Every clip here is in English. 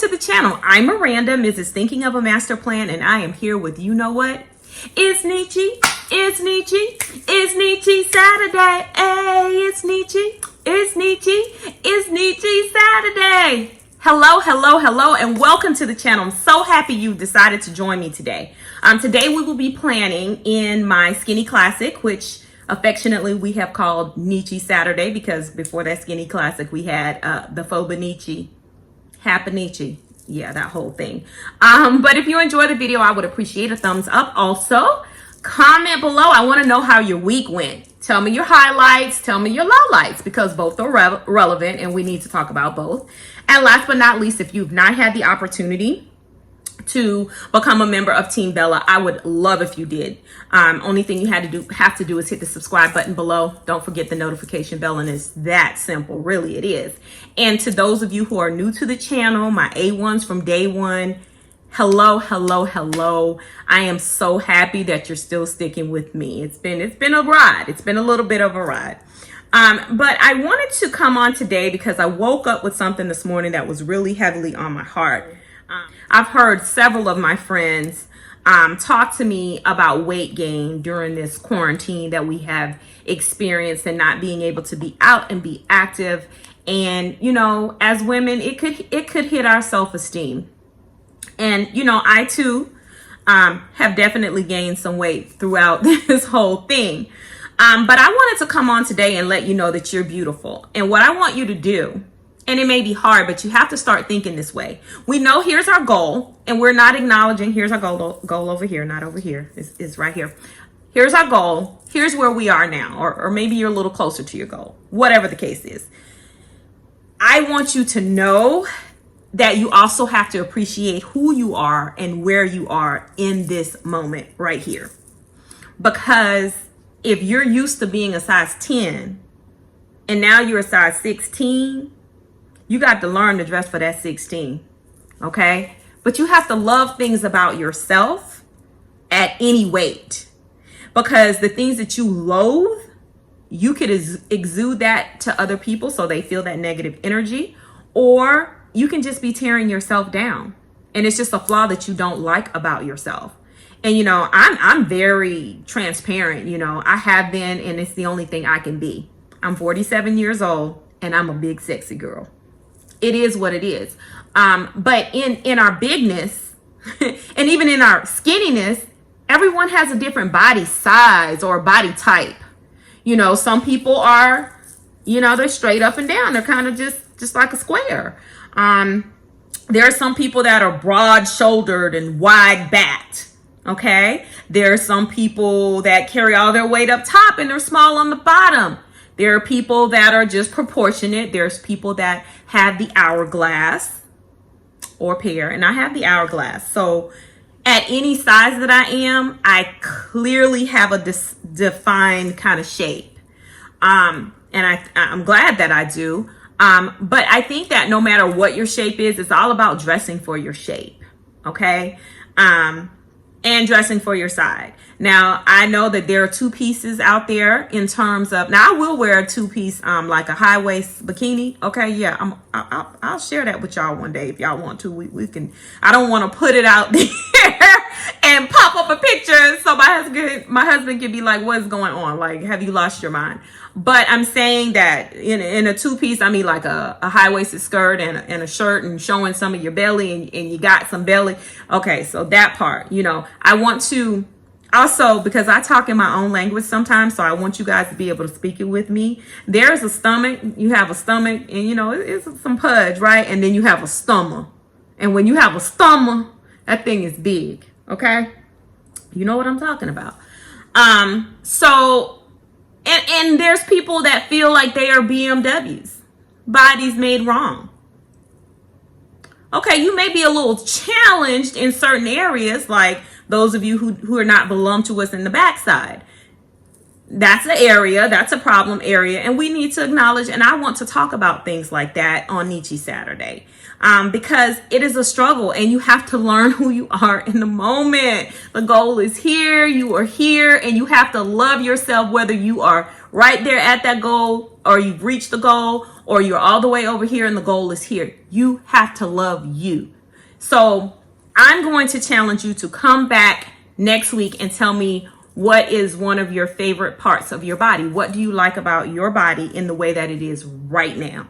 to the channel. I'm Miranda, Mrs. Thinking of a Master Plan, and I am here with, you know what? It's Nichi. It's Nichi. It's Nichi Saturday. Hey, it's Nichi. It's Nichi. It's Nichi Saturday. Hello, hello, hello, and welcome to the channel. I'm so happy you decided to join me today. Today we will be planning in my Skinny Classic, which affectionately we have called Nichi Saturday, because before that Skinny Classic we had the Foba Nichi, Happy Nichi, yeah, that whole thing. But if you enjoyed the video, I would appreciate a thumbs up. Also, comment below. I want to know how your week went. Tell me your highlights, tell me your lowlights, because both are relevant and we need to talk about both. And last but not least, if you've not had the opportunity to become a member of Team Bella, I would love if you did. Only thing you have to do is hit the subscribe button below. Don't forget the notification bell, and it's that simple. Really, it is. And to those of you who are new to the channel, my A1s from day one, hello, hello, hello. I am so happy that you're still sticking with me. It's been a ride. It's been a little bit of a ride. But I wanted to come on today because I woke up with something this morning that was really heavily on my heart. I've heard several of my friends talk to me about weight gain during this quarantine that we have experienced, and not being able to be out and be active. And, you know, as women, it could hit our self-esteem. And, you know, I too have definitely gained some weight throughout this whole thing. But I wanted to come on today and let you know that you're beautiful. And what I want you to do, and it may be hard, but you have to start thinking this way. We know here's our goal, and we're not acknowledging here's our goal over here, not over here. It's right here. Here's our goal. Here's where we are now, or maybe you're a little closer to your goal, whatever the case is. I want you to know that you also have to appreciate who you are and where you are in this moment right here. Because if you're used to being a size 10 and now you're a size 16, you got to learn to dress for that 16, okay? But you have to love things about yourself at any weight, because the things that you loathe, you could exude that to other people so they feel that negative energy, or you can just be tearing yourself down. And it's just a flaw that you don't like about yourself. And, you know, I'm very transparent. You know, I have been, and it's the only thing I can be. I'm 47 years old and I'm a big, sexy girl. It is what it is. But in our bigness and even in our skinniness, everyone has a different body size or body type. You know, some people are, you know, they're straight up and down. They're kind of just like a square. There are some people that are broad shouldered and wide backed. Okay. There are some people that carry all their weight up top and they're small on the bottom. There are people that are just proportionate. There's people that have the hourglass or pear, and I have the hourglass. So at any size that I am, I clearly have a defined kind of shape. And I'm glad that I do. But I think that no matter what your shape is, it's all about dressing for your shape. Okay. And dressing for your side. Now, I know that there are two pieces out there in terms of, now I will wear a two-piece, like a high waist bikini. Okay. Yeah. I'll share that with y'all one day if y'all want to. We can, I don't want to put it out there and pop up a picture so my husband can be like, what's going on? Like, have you lost your mind? But I'm saying that in a two-piece, I mean like a high-waisted skirt and a shirt and showing some of your belly and you got some belly. Okay, so that part, you know, I want to also, because I talk in my own language sometimes, so I want you guys to be able to speak it with me. There's a stomach, you have a stomach, and you know, it's some pudge, right? And then you have a stomach. And when you have a stomach, that thing is big, okay? You know what I'm talking about. And there's people that feel like they are BMWs, bodies made wrong. Okay, you may be a little challenged in certain areas, like those of you who are not voluptuous in the backside. That's an area, that's a problem area, and we need to acknowledge, and I want to talk about things like that on Nichi Saturday. Because it is a struggle and you have to learn who you are in the moment. The goal is here, you are here, and you have to love yourself whether you are right there at that goal or you've reached the goal, or you're all the way over here and the goal is here. You have to love you. So I'm going to challenge you to come back next week and tell me what is one of your favorite parts of your body. What do you like about your body in the way that it is right now?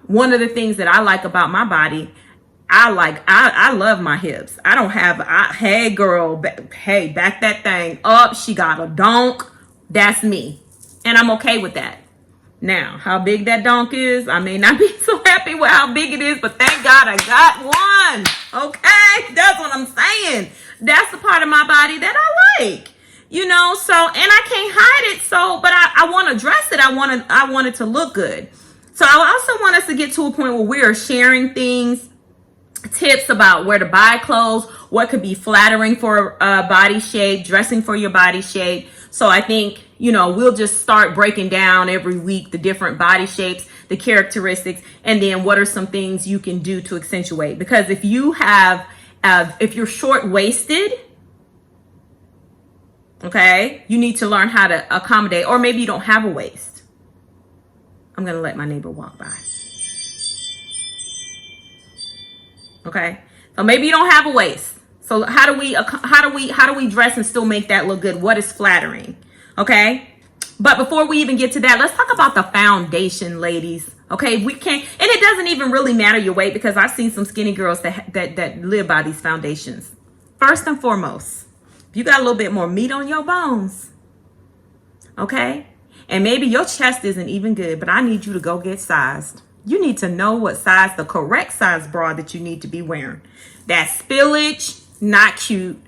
One of the things that I like about my body, I love my hips. I don't have, hey girl, hey, back that thing up. She got a donk. That's me. And I'm okay with that. Now, how big that donk is, I may not be so happy with how big it is, but thank God I got one. Okay? That's what I'm saying. That's the part of my body that I like. You know, so, and I can't hide it. So, but I want to dress it. I want it to look good. So I also want us to get to a point where we are sharing things, tips about where to buy clothes, what could be flattering for body shape, dressing for your body shape. So I think, you know, we'll just start breaking down every week the different body shapes, the characteristics, and then what are some things you can do to accentuate. Because if you have, if you're short-waisted, okay, you need to learn how to accommodate, or maybe you don't have a waist. I'm going to let my neighbor walk by. Okay, so maybe you don't have a waist. So how do we dress and still make that look good? What is flattering? Okay, but before we even get to that, let's talk about the foundation, ladies. Okay, we can't, and it doesn't even really matter your weight, because I've seen some skinny girls that live by these foundations. First and foremost, if you got a little bit more meat on your bones, okay, and maybe your chest isn't even good, but I need you to go get sized. You need to know what size, the correct size bra that you need to be wearing. That spillage, not cute.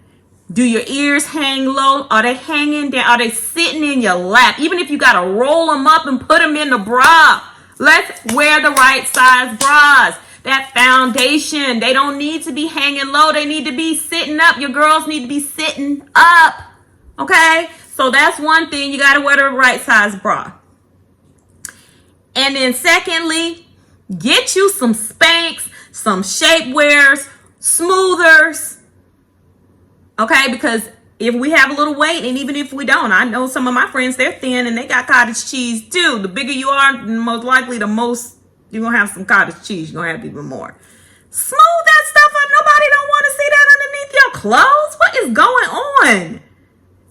Do your ears hang low? Are they hanging down? Are they sitting in your lap? Even if you got to roll them up and put them in the bra, let's wear the right size bras. That foundation, they don't need to be hanging low. They need to be sitting up. Your girls need to be sitting up. Okay? So that's one thing. You got to wear the right size bra. And then secondly, get you some Spanx, some shapewears, smoothers. Okay, because if we have a little weight, and even if we don't, I know some of my friends, they're thin and they got cottage cheese too. The bigger you are, most likely the most you're going to have some cottage cheese. You're going to have even more. Smooth that stuff up. Nobody don't want to see that underneath your clothes. What is going on?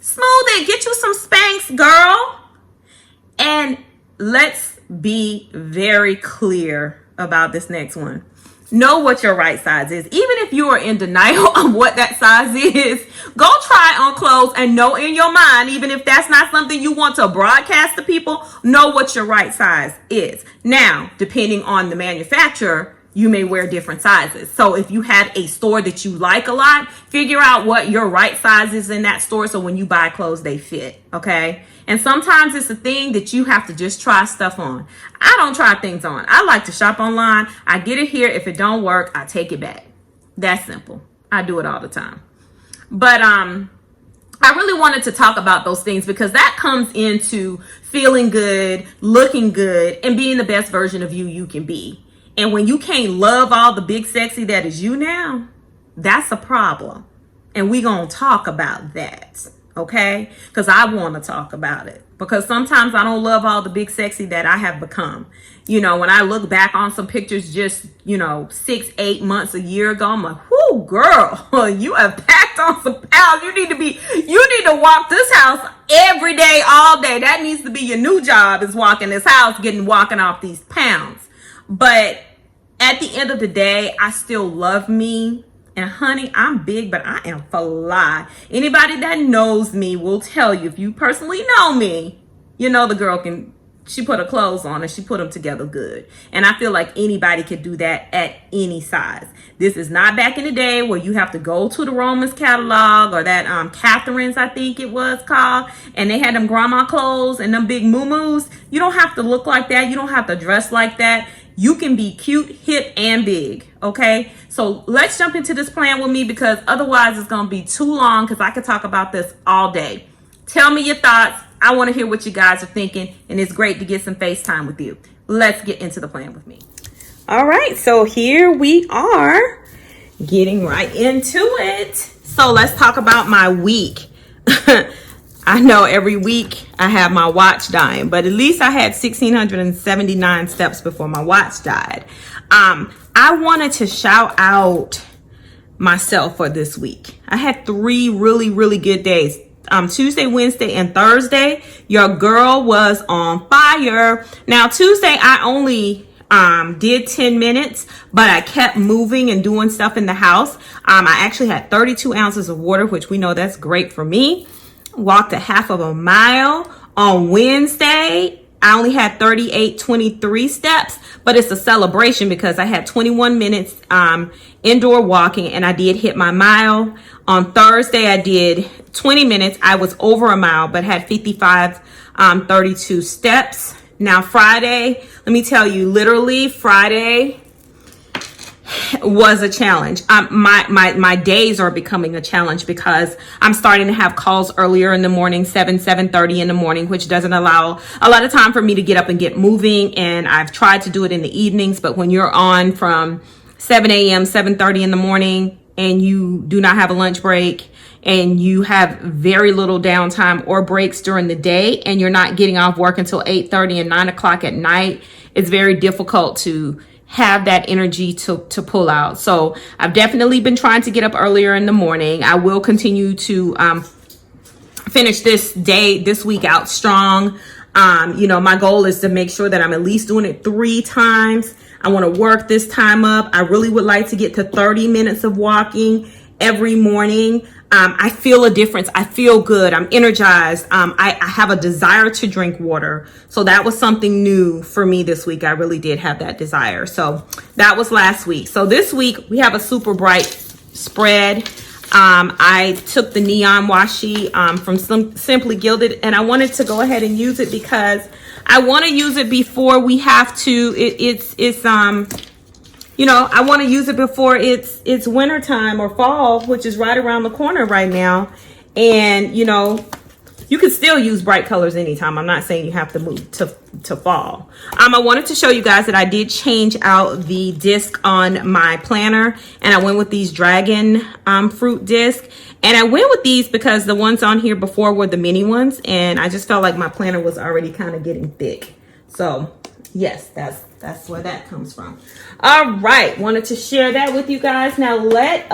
Smooth it. Get you some Spanx, girl. And let's be very clear about this next one. Know what your right size is. Even if you are in denial of what that size is, go try on clothes and know in your mind, even if that's not something you want to broadcast to people, know what your right size is. Now, depending on the manufacturer, you may wear different sizes. So if you have a store that you like a lot, figure out what your right size is in that store, so when you buy clothes, they fit, okay? And sometimes it's a thing that you have to just try stuff on. I don't try things on. I like to shop online. I get it here. If it don't work, I take it back. That's simple. I do it all the time. But I really wanted to talk about those things, because that comes into feeling good, looking good, and being the best version of you can be. And when you can't love all the big sexy that is you now, that's a problem. And we gonna talk about that, okay? Because I want to talk about it. Because sometimes I don't love all the big sexy that I have become. You know, when I look back on some pictures just, 6, 8 months, a year ago, I'm like, whoo, girl, you have packed on some pounds. You need to walk this house every day, all day. That needs to be your new job, is walking this house, walking off these pounds. But at the end of the day, I still love me. And honey, I'm big, but I am fly. Anybody that knows me will tell you, if you personally know me, the girl she put her clothes on and she put them together good. And I feel like anybody could do that at any size. This is not back in the day where you have to go to the Romans catalog, or that Catherine's, I think it was called, and they had them grandma clothes and them big muumuus. You don't have to look like that. You don't have to dress like that. You can be cute, hip, and big, okay? So let's jump into this plan with me, because otherwise it's going to be too long, because I could talk about this all day. Tell me your thoughts. I want to hear what you guys are thinking, and it's great to get some FaceTime with you. Let's get into the plan with me. All right, so here we are, getting right into it. So let's talk about my week. I know every week I have my watch dying, but at least I had 1,679 steps before my watch died. I wanted to shout out myself for this week. I had 3 really, really good days. Tuesday, Wednesday, and Thursday, your girl was on fire. Now, Tuesday, I only did 10 minutes, but I kept moving and doing stuff in the house. I actually had 32 ounces of water, which we know that's great for me. Walked a half of a mile. On Wednesday, I only had 38.23 steps, but it's a celebration because I had 21 minutes indoor walking and I did hit my mile. On Thursday, I did 20 minutes. I was over a mile, but had 32 steps. Now Friday, let me tell you, literally Friday was a challenge. My days are becoming a challenge because I'm starting to have calls earlier in the morning, 7:30 in the morning, which doesn't allow a lot of time for me to get up and get moving. And I've tried to do it in the evenings, but when you're on from 7 a.m., 7:30 in the morning, and you do not have a lunch break, and you have very little downtime or breaks during the day, and you're not getting off work until 8:30 and 9 o'clock at night, it's very difficult to have that energy to pull out. So I've definitely been trying to get up earlier in the morning. I will continue to finish this week out strong. My goal is to make sure that I'm at least doing it 3 times. I want to work this time up. I really would like to get to 30 minutes of walking every morning. I feel a difference. I feel good. I'm energized. I have a desire to drink water. So that was something new for me this week. I really did have that desire. So that was last week. So this week we have a super bright spread. I took the neon washi from Simply Gilded, and I wanted to go ahead and use it because I want to use it before we have to. I want to use it before it's winter time or fall, which is right around the corner right now. And, you can still use bright colors anytime. I'm not saying you have to move to fall. I wanted to show you guys that I did change out the disc on my planner, and I went with these dragon fruit disc. And I went with these because the ones on here before were the mini ones, and I just felt like my planner was already kind of getting thick. So yes, that's where that comes from. All right, wanted to share that with you guys. Now let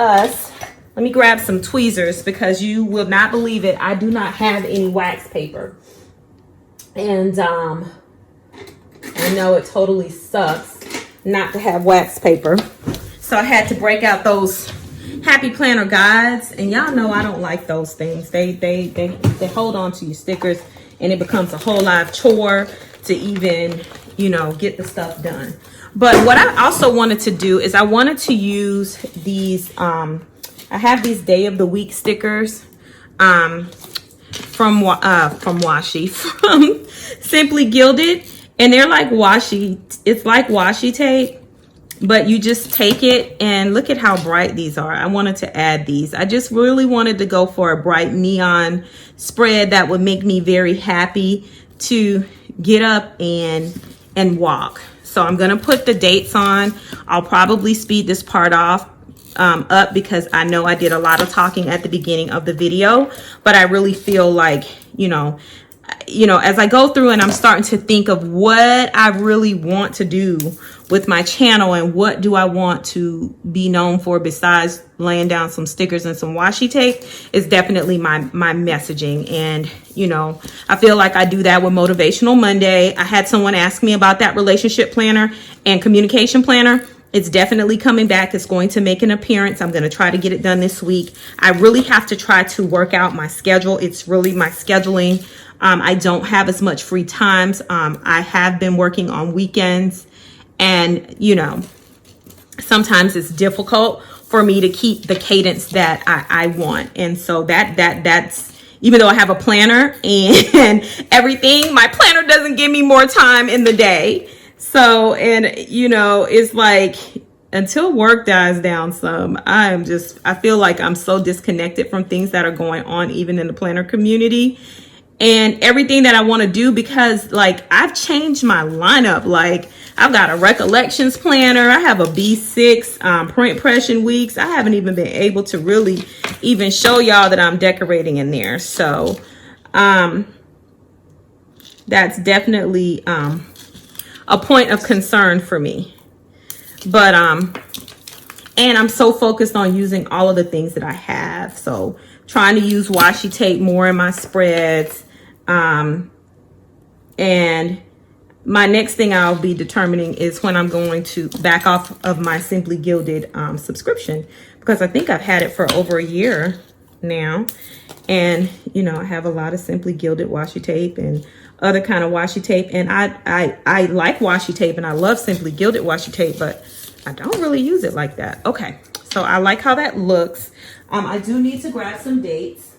me grab some tweezers because you will not believe it. I do not have any wax paper. And I know it totally sucks not to have wax paper. So I had to break out those Happy Planner guides. And y'all know I don't like those things. They hold on to your stickers and it becomes a whole live chore to even, get the stuff done. But what I also wanted to do is I wanted to use these, I have these day of the week stickers from Simply Gilded, and they're like washi. It's like washi tape, but you just take it and look at how bright these are. I wanted to add these. I just really wanted to go for a bright neon spread that would make me very happy to get up and walk. So I'm gonna put the dates on. I'll probably speed this part off up because I know I did a lot of talking at the beginning of the video, but I really feel like, as I go through and I'm starting to think of what I really want to do with my channel and what do I want to be known for besides laying down some stickers and some washi tape, is definitely my messaging. And, I feel like I do that with Motivational Monday. I had someone ask me about that relationship planner and communication planner. It's definitely coming back. It's going to make an appearance. I'm going to try to get it done this week. I really have to try to work out my schedule. It's really my scheduling. I don't have as much free times. I have been working on weekends, and sometimes it's difficult for me to keep the cadence that I want. And so that's, even though I have a planner and everything, my planner doesn't give me more time in the day. So, and it's like, until work dies down some, I feel like I'm so disconnected from things that are going on, even in the planner community and everything that I want to do, because I've changed my lineup. I've got a recollections planner. I have a B6 print impression weeks. I haven't even been able to really even show y'all that I'm decorating in there. So That's definitely a point of concern for me. But and I'm so focused on using all of the things that I have. So trying to use washi tape more in my spreads. And my next thing I'll be determining is when I'm going to back off of my Simply Gilded subscription, because I think I've had it for over a year now. And, you know, I have a lot of Simply Gilded washi tape and other kind of washi tape. And I like washi tape and I love Simply Gilded washi tape, but I don't really use it like that. Okay, so I like how that looks. I do need to grab some dates.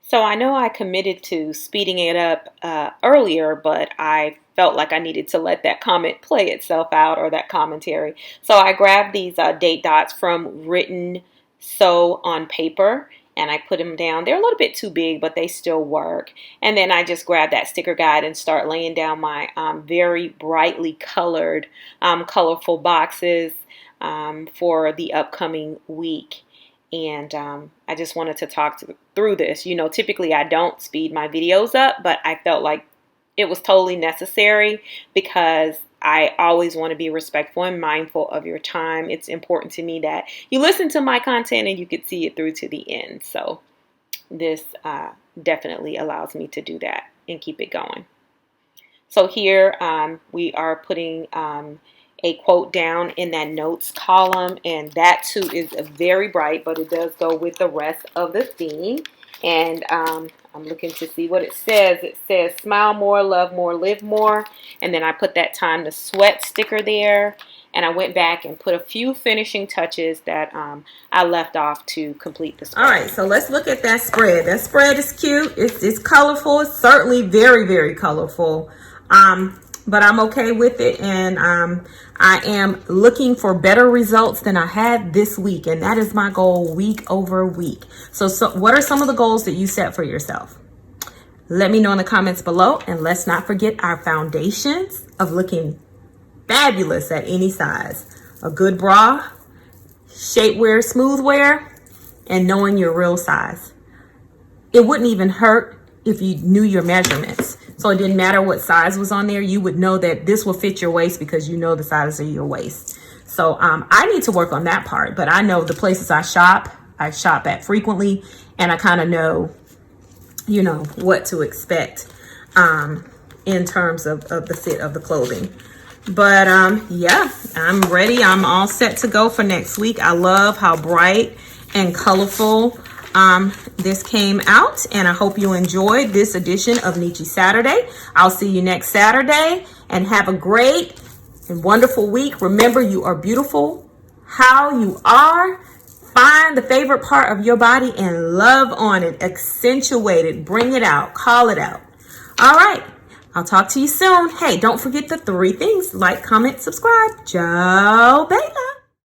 So I know I committed to speeding it up earlier, but I felt like I needed to let that comment play itself out, or that commentary. So I grabbed these date dots from Written Sew on Paper, and I put them down. They're a little bit too big, but they still work. And then I just grab that sticker guide and start laying down my very brightly colored, colorful boxes for the upcoming week. And I just wanted to talk through this. You know, typically I don't speed my videos up, but I felt like it was totally necessary because I always want to be respectful and mindful of your time. It's important to me that you listen to my content and you could see it through to the end. So this definitely allows me to do that and keep it going. So here we are putting a quote down in that notes column, and that too is very bright, but it does go with the rest of the theme. And I'm looking to see what it says. It says smile more, love more, live more. And then I put that time to sweat sticker there. And I went back and put a few finishing touches that I left off to complete the spread. All right, so let's look at that spread. That spread is cute. It's colorful. It's certainly very, very colorful. But I'm okay with it. And I am looking for better results than I had this week. And that is my goal week over week. So what are some of the goals that you set for yourself? Let me know in the comments below. And let's not forget our foundations of looking fabulous at any size. A good bra, shapewear, smooth wear, and knowing your real size. It wouldn't even hurt if you knew your measurements. So it didn't matter what size was on there. You would know that this will fit your waist because you know the size of your waist. So I need to work on that part, but I know the places I shop at frequently, and I kind of know, you know, what to expect in terms of the fit of the clothing. But yeah, I'm ready. I'm all set to go for next week. I love how bright and colorful this came out, and I hope you enjoyed this edition of Nichi Saturday. I'll see you next Saturday, and have a great and wonderful week. Remember, you are beautiful how you are. Find the favorite part of your body and love on it. Accentuate it. Bring it out. Call it out. All right. I'll talk to you soon. Hey, don't forget the 3 things: like, comment, subscribe. Ciao, bella.